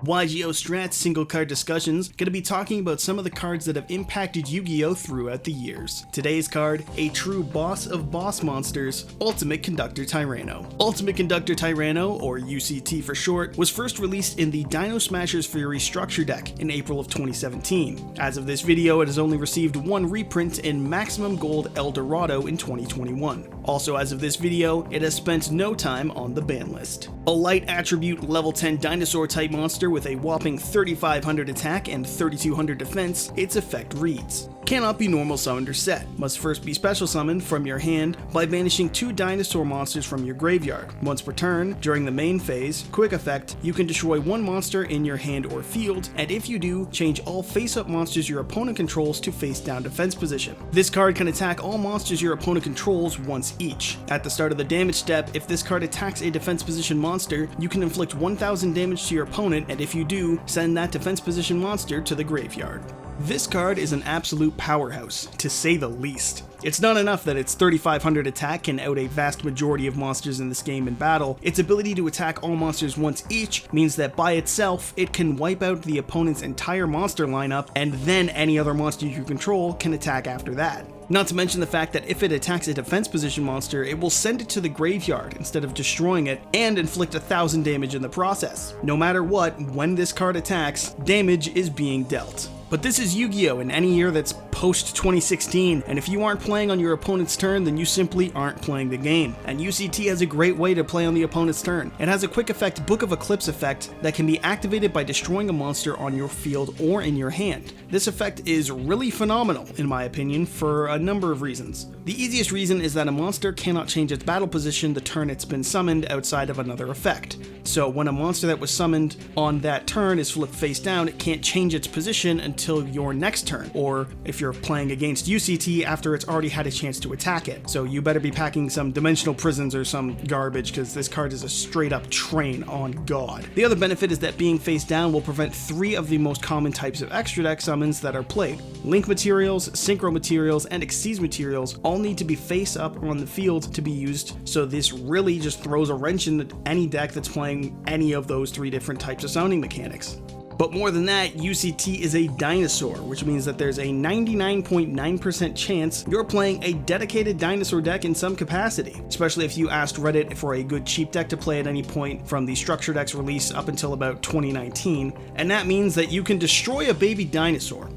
YGO Strats single card discussions, gonna be talking about some of the cards that have impacted Yu-Gi-Oh! Throughout the years. Today's card, a true boss of boss monsters, Ultimate Conductor Tyranno. Ultimate Conductor Tyranno, or UCT for short, was first released in the Dino Smashers Fury structure deck in April of 2017. As of this video, it has only received one reprint in Maximum Gold El Dorado in 2021. Also, as of this video, it has spent no time on the ban list. A light attribute level 10 dinosaur type monster with a whopping 3500 attack and 3200 defense, its effect reads: cannot be normal summoned or set, must first be special summoned from your hand by banishing 2 dinosaur monsters from your graveyard. Once per turn, during the main phase, quick effect, you can destroy one monster in your hand or field, and if you do, change all face-up monsters your opponent controls to face-down defense position. This card can attack all monsters your opponent controls once each. At the start of the damage step, if this card attacks a defense position monster, you can inflict 1000 damage to your opponent, and if you do, send that defense position monster to the graveyard. This card is an absolute powerhouse, to say the least. It's not enough that its 3500 attack can out a vast majority of monsters in this game in battle, its ability to attack all monsters once each means that by itself, it can wipe out the opponent's entire monster lineup, and then any other monster you control can attack after that. Not to mention the fact that if it attacks a defense position monster, it will send it to the graveyard instead of destroying it, and inflict 1000 damage in the process. No matter what, when this card attacks, damage is being dealt. But this is Yu-Gi-Oh! In any year that's post-2016, and if you aren't playing on your opponent's turn, then you simply aren't playing the game. And UCT has a great way to play on the opponent's turn. It has a quick effect Book of Eclipse effect that can be activated by destroying a monster on your field or in your hand. This effect is really phenomenal, in my opinion, for a number of reasons. The easiest reason is that a monster cannot change its battle position the turn it's been summoned outside of another effect. So when a monster that was summoned on that turn is flipped face down, it can't change its position until your next turn, or if you're playing against UCT after it's already had a chance to attack it. So you better be packing some dimensional prisons or some garbage, because this card is a straight up train on God. The other benefit is that being face down will prevent 3 of the most common types of extra deck summons that are played. Link materials, synchro materials, and Xyz materials all need to be face up on the field to be used, so this really just throws a wrench in any deck that's playing any of those 3 different types of summoning mechanics. But more than that, UCT is a dinosaur, which means that there's a 99.9% chance you're playing a dedicated dinosaur deck in some capacity, especially if you asked Reddit for a good cheap deck to play at any point from the structure deck's release up until about 2019, and that means that you can destroy a baby dinosaur.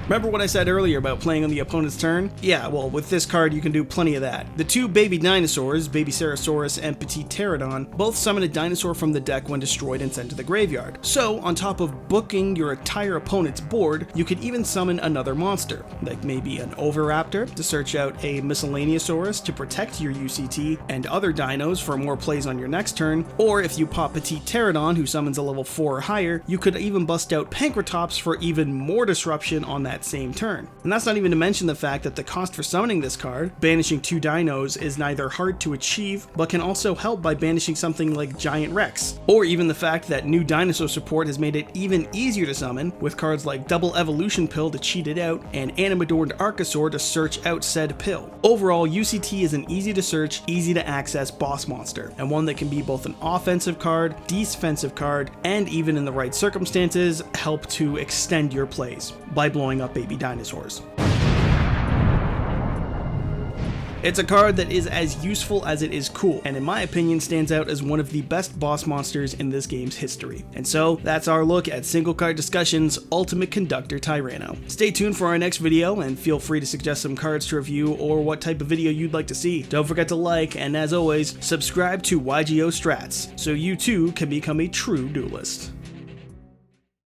Remember what I said earlier about playing on the opponent's turn? Yeah, well, with this card you can do plenty of that. The 2 baby dinosaurs, Baby Ceratosaurus and Petite Pterodon, both summon a dinosaur from the deck when destroyed and sent to the graveyard. So, on top of booking your entire opponent's board, you could even summon another monster, like maybe an Oviraptor to search out a Miscellaneousaurus to protect your UCT and other dinos for more plays on your next turn, or if you pop Petite Pterodon who summons a level 4 or higher, you could even bust out Pankratops for even more disruption on that same turn. And that's not even to mention the fact that the cost for summoning this card, banishing 2 dinos, is neither hard to achieve, but can also help by banishing something like Giant Rex. Or even the fact that new dinosaur support has made it even easier to summon, with cards like Double Evolution Pill to cheat it out, and Animadorned Archosaur to search out said pill. Overall, UCT is an easy to search, easy to access boss monster, and one that can be both an offensive card, defensive card, and even in the right circumstances, help to extend your plays by blowing up baby dinosaurs. It's a card that is as useful as it is cool, and in my opinion stands out as one of the best boss monsters in this game's history. And so, that's our look at Single Card Discussion's Ultimate Conductor Tyranno. Stay tuned for our next video, and feel free to suggest some cards to review or what type of video you'd like to see. Don't forget to like, and as always, subscribe to YGO Strats, so you too can become a true duelist.